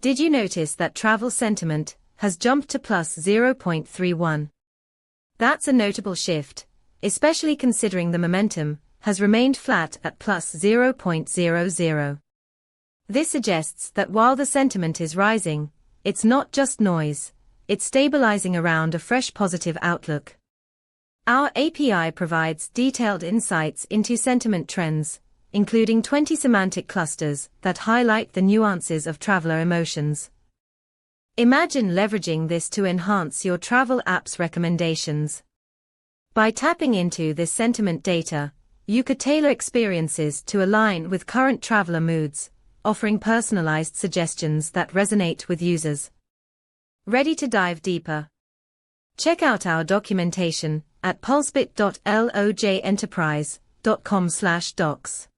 Did you notice that travel sentiment has jumped to plus 0.31? That's a notable shift, especially considering the momentum has remained flat at plus 0.00. This suggests that while the sentiment is rising, it's not just noise, it's stabilizing around a fresh positive outlook. Our API provides detailed insights into sentiment trends, including 20 semantic clusters that highlight the nuances of traveler emotions. Imagine leveraging this to enhance your travel app's recommendations. By tapping into this sentiment data, you could tailor experiences to align with current traveler moods, offering personalized suggestions that resonate with users. Ready to dive deeper? Check out our documentation at pulsebit.logenterprise.com/docs.